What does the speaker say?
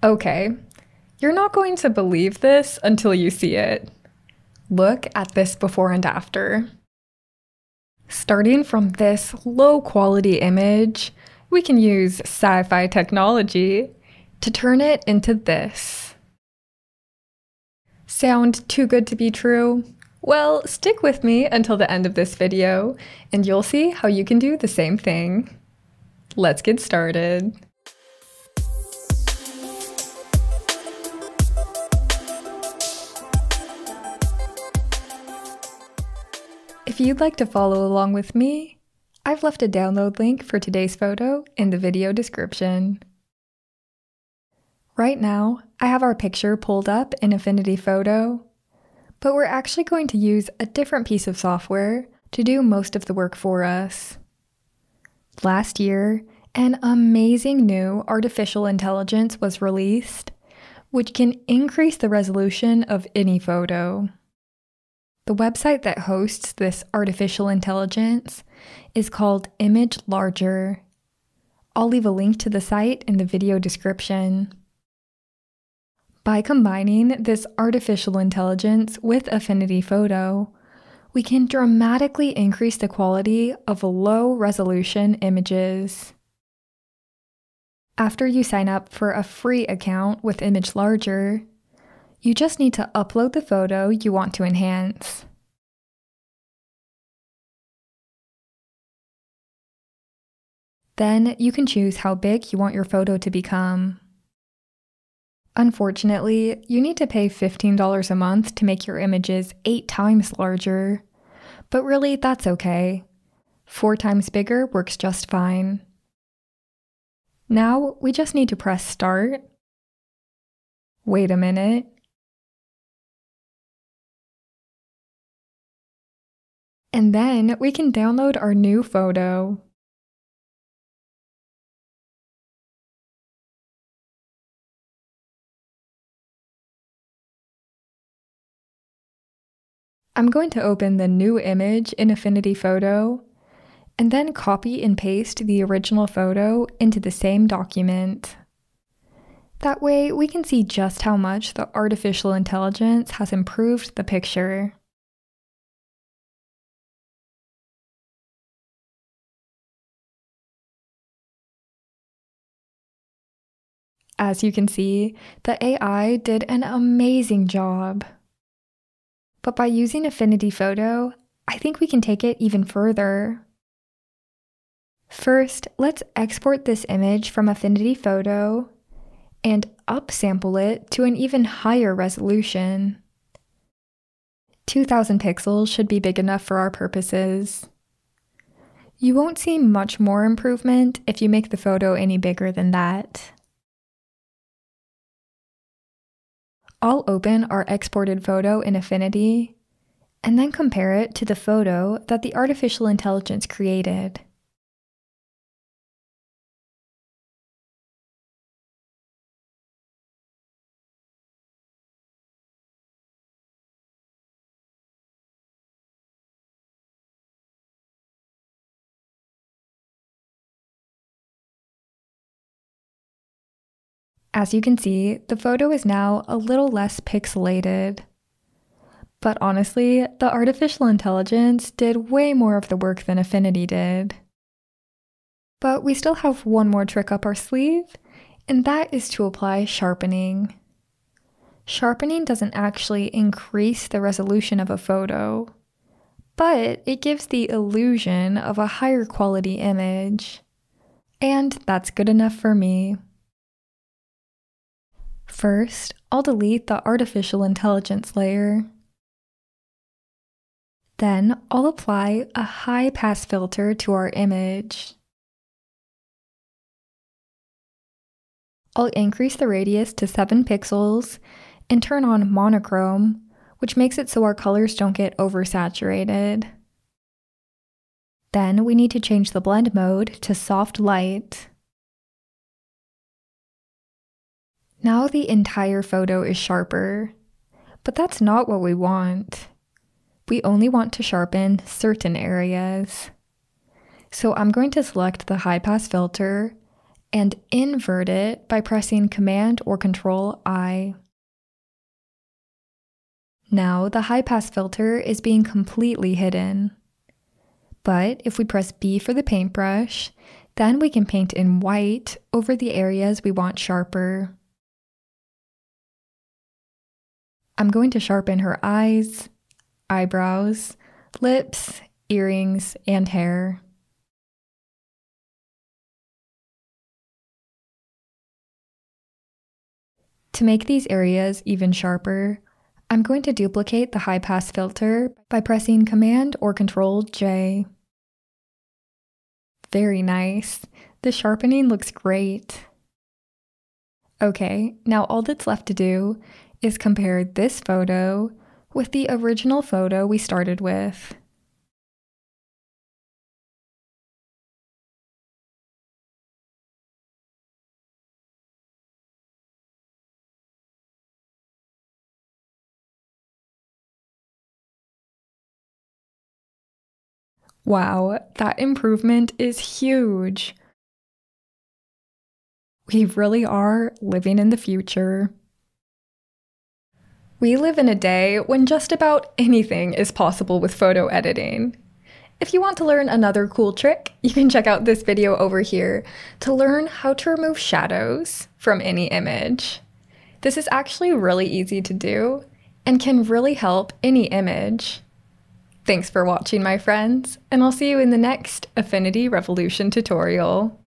Okay, you're not going to believe this until you see it. Look at this before and after. Starting from this low quality image, we can use sci-fi technology to turn it into this. Sound too good to be true? Well, stick with me until the end of this video, and you'll see how you can do the same thing. Let's get started. If you'd like to follow along with me, I've left a download link for today's photo in the video description. Right now, I have our picture pulled up in Affinity Photo, but we're actually going to use a different piece of software to do most of the work for us. Last year, an amazing new artificial intelligence was released, which can increase the resolution of any photo. The website that hosts this artificial intelligence is called Image Larger. I'll leave a link to the site in the video description. By combining this artificial intelligence with Affinity Photo, we can dramatically increase the quality of low-resolution images. After you sign up for a free account with Image Larger, you just need to upload the photo you want to enhance. Then you can choose how big you want your photo to become. Unfortunately, you need to pay $15 a month to make your images 8 times larger, but really that's okay. 4 times bigger works just fine. Now we just need to press start. Wait a minute. And then we can download our new photo. I'm going to open the new image in Affinity Photo, and then copy and paste the original photo into the same document. That way we can see just how much the artificial intelligence has improved the picture. As you can see, the AI did an amazing job. But by using Affinity Photo, I think we can take it even further. First, let's export this image from Affinity Photo and upsample it to an even higher resolution. 2000 pixels should be big enough for our purposes. You won't see much more improvement if you make the photo any bigger than that. I'll open our exported photo in Affinity, and then compare it to the photo that the artificial intelligence created. As you can see, the photo is now a little less pixelated. But honestly, the artificial intelligence did way more of the work than Affinity did. But we still have one more trick up our sleeve, and that is to apply sharpening. Sharpening doesn't actually increase the resolution of a photo, but it gives the illusion of a higher quality image. And that's good enough for me. First, I'll delete the artificial intelligence layer. Then I'll apply a high pass filter to our image. I'll increase the radius to 7 pixels and turn on monochrome, which makes it so our colors don't get oversaturated. Then we need to change the blend mode to soft light. Now the entire photo is sharper, but that's not what we want. We only want to sharpen certain areas. So I'm going to select the high pass filter and invert it by pressing Command or Control I. Now the high pass filter is being completely hidden. But if we press B for the paintbrush, then we can paint in white over the areas we want sharper. I'm going to sharpen her eyes, eyebrows, lips, earrings, and hair. To make these areas even sharper, I'm going to duplicate the high pass filter by pressing Command or Control J. Very nice. The sharpening looks great. Okay, now all that's left to do is compare this photo with the original photo we started with. Wow, that improvement is huge. We really are living in the future. We live in a day when just about anything is possible with photo editing. If you want to learn another cool trick, you can check out this video over here to learn how to remove shadows from any image. This is actually really easy to do and can really help any image. Thanks for watching, my friends, and I'll see you in the next Affinity Revolution tutorial.